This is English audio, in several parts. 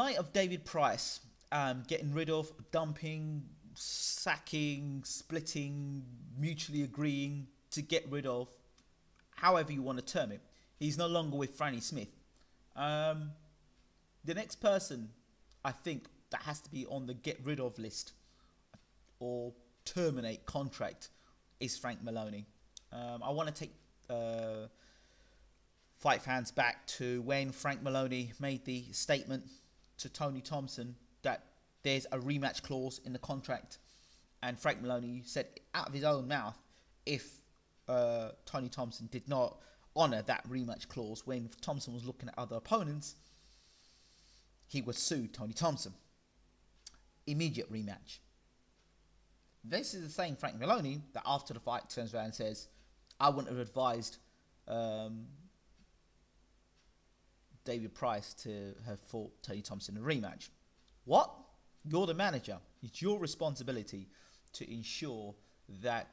light of David Price getting rid of, dumping, sacking, splitting, mutually agreeing to get rid of, however you want to term it, he's no longer with Franny Smith. The next person I think that has to be on the get rid of list or terminate contract is Frank Maloney. I want to take fight fans back to when Frank Maloney made the statement to Tony Thompson that there's a rematch clause in the contract, and Frank Maloney said out of his own mouth if Tony Thompson did not honour that rematch clause when Thompson was looking at other opponents, he would sue Tony Thompson. Immediate rematch. This is the same Frank Maloney that after the fight turns around and says, I wouldn't have advised David Price to have fought Tony Thompson in a rematch. What? You're the manager. It's your responsibility to ensure that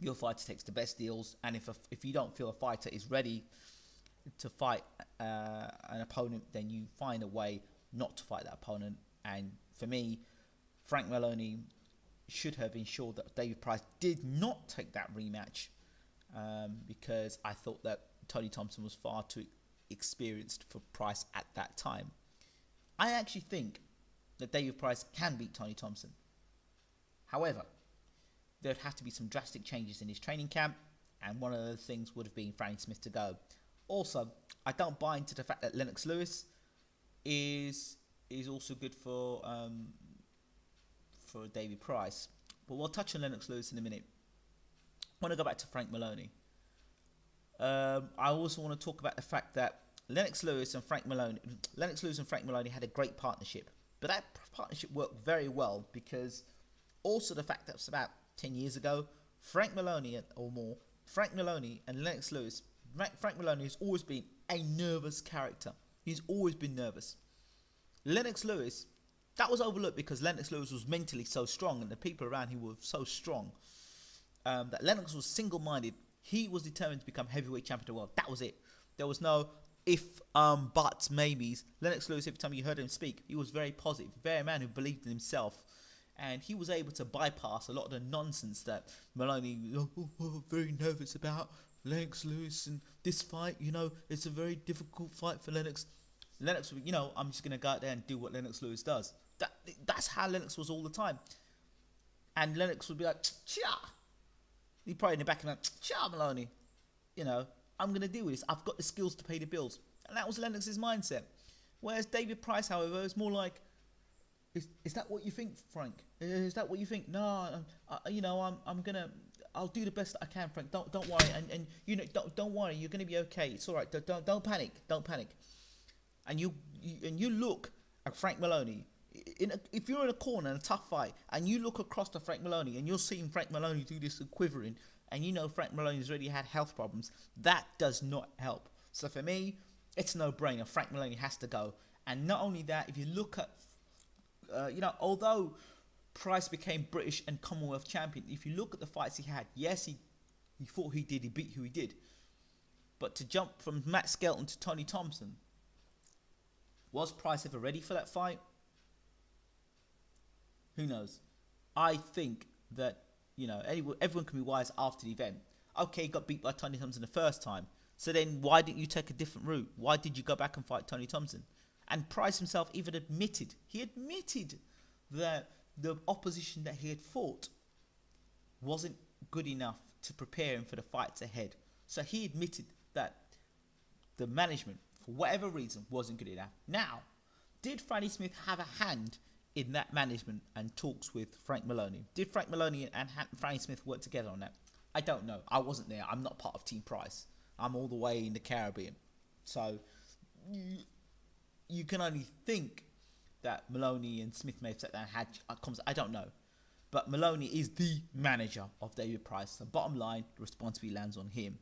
your fighter takes the best deals, and if you don't feel a fighter is ready to fight an opponent, then you find a way not to fight that opponent. And for me, Frank Maloney should have ensured that David Price did not take that rematch, because I thought that Tony Thompson was far too experienced for Price at that time. I actually think that David Price can beat Tony Thompson. However, there'd have to be some drastic changes in his training camp, and one of those things would have been Franny Smith to go. Also, I don't buy into the fact that Lennox Lewis is also good for David Price, but we'll touch on Lennox Lewis in a minute. I want to go back to Frank Maloney. I also want to talk about the fact that Lennox Lewis and Frank Maloney had a great partnership, but that partnership worked very well because also the fact that it was about 10 years ago, Frank Maloney and Lennox Lewis. Frank Maloney has always been a nervous character. He's always been nervous. Lennox Lewis, that was overlooked because Lennox Lewis was mentally so strong and the people around him were so strong that Lennox was single-minded. He was determined to become heavyweight champion of the world. That was it. There was no if, buts, maybes. Lennox Lewis, every time you heard him speak, he was very positive, very a man who believed in himself. And he was able to bypass a lot of the nonsense that Maloney very nervous about Lennox Lewis and this fight. It's a very difficult fight for Lennox. Lennox, I'm just going to go out there and do what Lennox Lewis does. That's how Lennox was all the time. And Lennox would be like, cha. He'd probably in the back of him like, cha, Maloney. I'm going to deal with this. I've got the skills to pay the bills. And that was Lennox's mindset. Whereas David Price, however, is more like, is that what you think, Frank? Is that what you think? No, I'll do the best that I can, Frank. Don't worry, and don't worry. You're gonna be okay. It's all right. Don't panic. Don't panic. And you look at Frank Maloney. If you're in a corner in a tough fight, and you look across to Frank Maloney, and you're seeing Frank Maloney do this quivering, and Frank Maloney's already had health problems, that does not help. So for me, it's a no-brainer. Frank Maloney has to go. And not only that, if you look at although Price became British and Commonwealth champion, if you look at the fights he had, yes, he fought who he did, he beat who he did. But to jump from Matt Skelton to Tony Thompson, was Price ever ready for that fight? Who knows? I think that, everyone can be wise after the event. Okay, he got beat by Tony Thompson the first time. So then why didn't you take a different route? Why did you go back and fight Tony Thompson? And Price himself even admitted that the opposition that he had fought wasn't good enough to prepare him for the fights ahead. So he admitted that the management, for whatever reason, wasn't good enough. Now, did Franny Smith have a hand in that management and talks with Frank Maloney? Did Frank Maloney and Franny Smith work together on that? I don't know. I wasn't there. I'm not part of Team Price. I'm all the way in the Caribbean. So you can only think that Maloney and Smith may have sat down and had conversations. I don't know. But Maloney is the manager of David Price. So bottom line, the responsibility lands on him.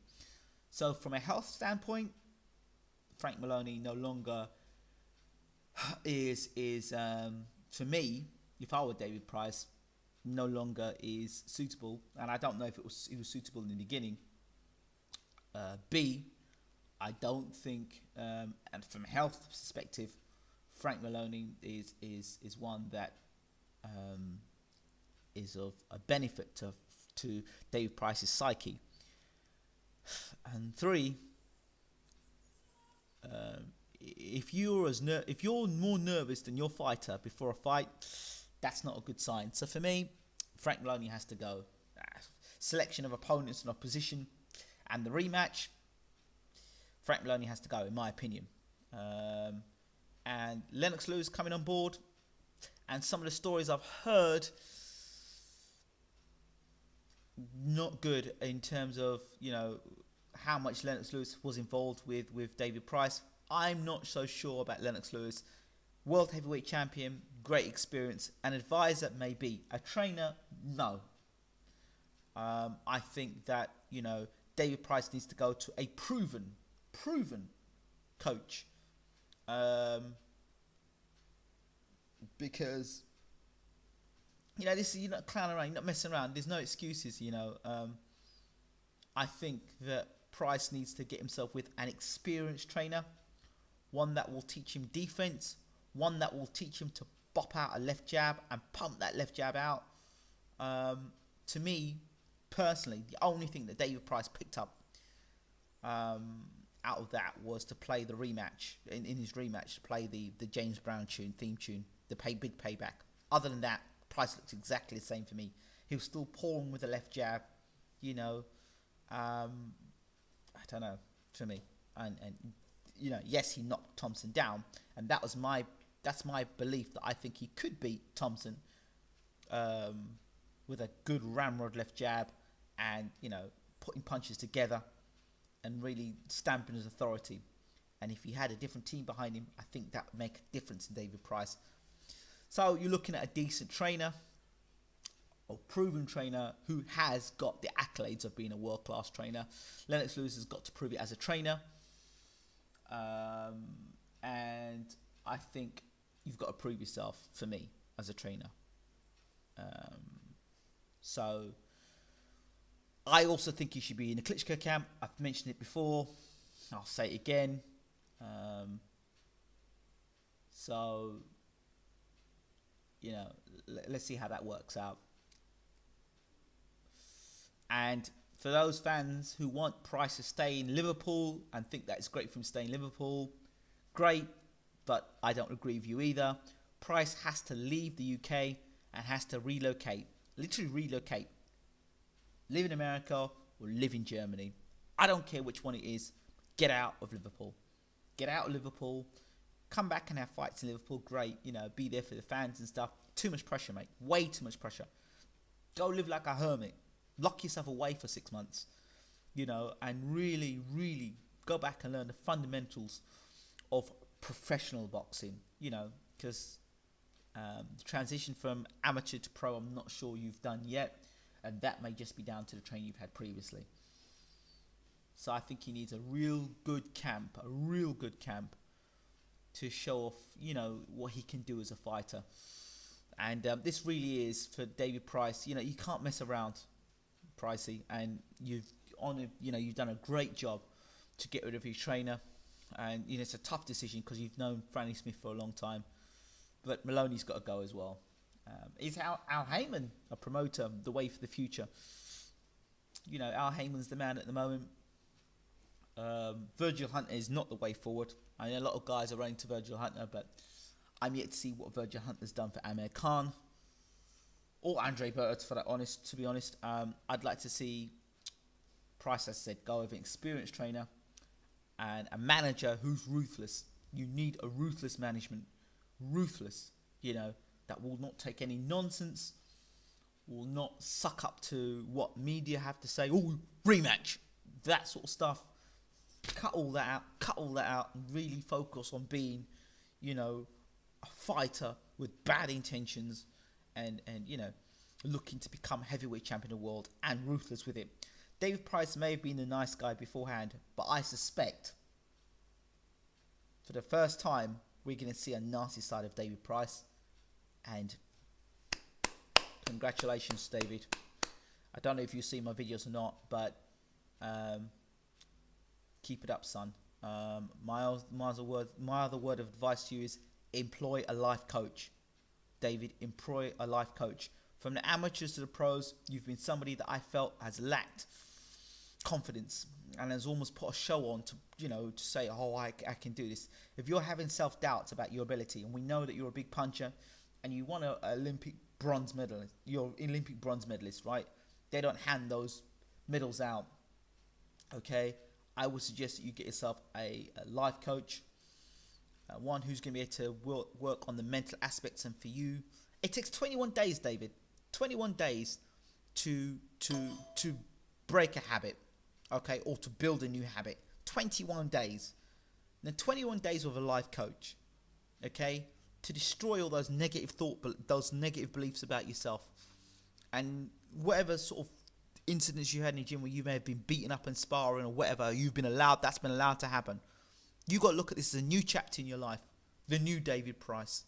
So from a health standpoint, Frank Maloney no longer is for me, if I were David Price, no longer is suitable. And I don't know if he was suitable in the beginning. B, I don't think, and from a health perspective, Frank Maloney is one that is of a benefit to David Price's psyche. And 3, if you're more nervous than your fighter before a fight, that's not a good sign. So for me, Frank Maloney has to go. Selection of opponents and opposition, and the rematch, Frank Maloney has to go, in my opinion. And Lennox Lewis coming on board, and some of the stories I've heard, not good in terms of, you know, how much Lennox Lewis was involved with David Price. I'm not so sure about Lennox Lewis. World heavyweight champion, great experience, an advisor maybe, a trainer, no. I think that, you know, David Price needs to go to a proven coach, because, you know, this is, you're not clowning around, you're not messing around. There's no excuses, you know. I think that Price needs to get himself with an experienced trainer, one that will teach him defense, one that will teach him to bop out a left jab and pump that left jab out. To me, personally, the only thing that David Price picked up out of that was to play the rematch, in his rematch, to play the James Brown theme tune, the big payback. Other than that, Price looks exactly the same for me. He was still pouring with the left jab, you know. I don't know, for me. And you know, yes, he knocked Thompson down, and that's my belief that I think he could beat Thompson with a good ramrod left jab, and, you know, putting punches together and really stamping his authority. And if he had a different team behind him, I think that would make a difference in David Price. So you're looking at a decent trainer, or proven trainer, who has got the accolades of being a world-class trainer. Lennox Lewis has got to prove it as a trainer. And I think you've got to prove yourself, for me, as a trainer. So I also think you should be in the Klitschko camp. I've mentioned it before. I'll say it again. So, you know, let's see how that works out. And for those fans who want Price to stay in Liverpool and think that it's great for him to stay in Liverpool, great, but I don't agree with you either. Price has to leave the UK and has to relocate, literally relocate. Live in America or live in Germany. I don't care which one it is. Get out of Liverpool. Get out of Liverpool. Come back and have fights in Liverpool. Great, you know, be there for the fans and stuff. Too much pressure, mate. Way too much pressure. Go live like a hermit. Lock yourself away for 6 months, you know, and really, really go back and learn the fundamentals of professional boxing, you know, because the transition from amateur to pro, I'm not sure you've done yet, and that may just be down to the training you've had previously. So I think he needs a real good camp to show off, you know, what he can do as a fighter. And this really is for David Price. You know, you can't mess around, Pricey, and you've done a great job to get rid of his trainer. And, you know, it's a tough decision because you've known Franny Smith for a long time, but Maloney's got to go as well. Is Al Heyman a promoter, the way for the future? You know, Al Heyman's the man at the moment. Virgil Hunter is not the way forward. I know a lot of guys are running to Virgil Hunter, but I'm yet to see what Virgil Hunter's done for Amir Khan or Andre Bertz, to be honest. I'd like to see Price, as I said, go with an experienced trainer and a manager who's ruthless. You need a ruthless management. Ruthless, you know, that will not take any nonsense, will not suck up to what media have to say. Oh, rematch, that sort of stuff. Cut all that out, and really focus on being, you know, a fighter with bad intentions and you know, looking to become heavyweight champion of the world, and ruthless with it. David Price may have been a nice guy beforehand, but I suspect for the first time we're going to see a nasty side of David Price. And congratulations, David. I don't know if you see my videos or not, but keep it up, son. My other word of advice to you is employ a life coach. David, employ a life coach. From the amateurs to the pros, you've been somebody that I felt has lacked confidence and has almost put a show on to, to say, oh, I can do this. If you're having self-doubts about your ability, and we know that you're a big puncher and you won an Olympic bronze medalist, you're Olympic bronze medalist, right? They don't hand those medals out, okay? I would suggest that you get yourself a life coach, one who's going to be able to work on the mental aspects. And for you, it takes 21 days, David, 21 days to break a habit, okay, or to build a new habit. 21 days. Now 21 days with a life coach, okay, to destroy all those negative those negative beliefs about yourself, and whatever sort of incidents you had in the gym where you may have been beaten up in sparring or whatever, that's been allowed to happen. You got to look at this as a new chapter in your life, the new David Price.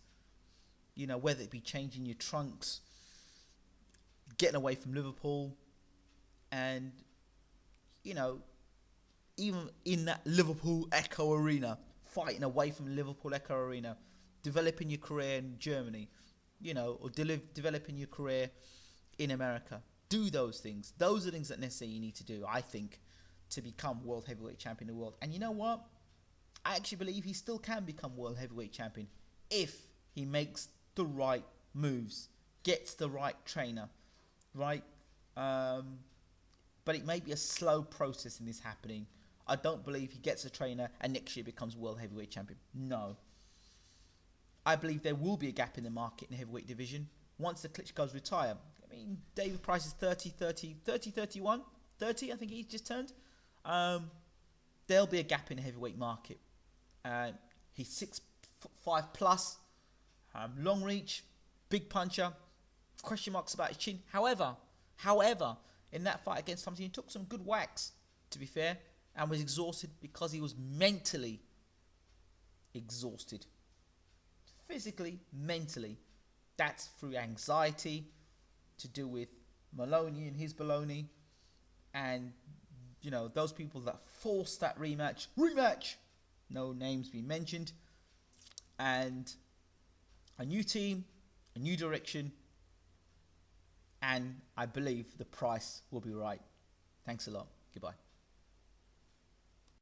Whether it be changing your trunks, getting away from Liverpool, and even in that Liverpool Echo Arena, fighting away from Liverpool Echo Arena, developing your career in Germany, or developing your career in America. Do those things. Those are things that necessarily you need to do, I think, to become world heavyweight champion of the world. And you know what? I actually believe he still can become world heavyweight champion if he makes the right moves, gets the right trainer, right? But it may be a slow process in this happening. I don't believe he gets a trainer and next year becomes world heavyweight champion. No. I believe there will be a gap in the market in the heavyweight division once the Klitschko's retire. I mean, David Price is 31, I think he's just turned. There'll be a gap in the heavyweight market. He's 6'5" plus, long reach, big puncher, question marks about his chin. However, in that fight against Thompson, he took some good whacks, to be fair, and was exhausted because he was mentally exhausted. Physically, mentally. That's through anxiety, to do with Maloney and his baloney, and those people that forced that rematch, no names being mentioned, and a new team, a new direction, and I believe the price will be right. Thanks a lot. Goodbye.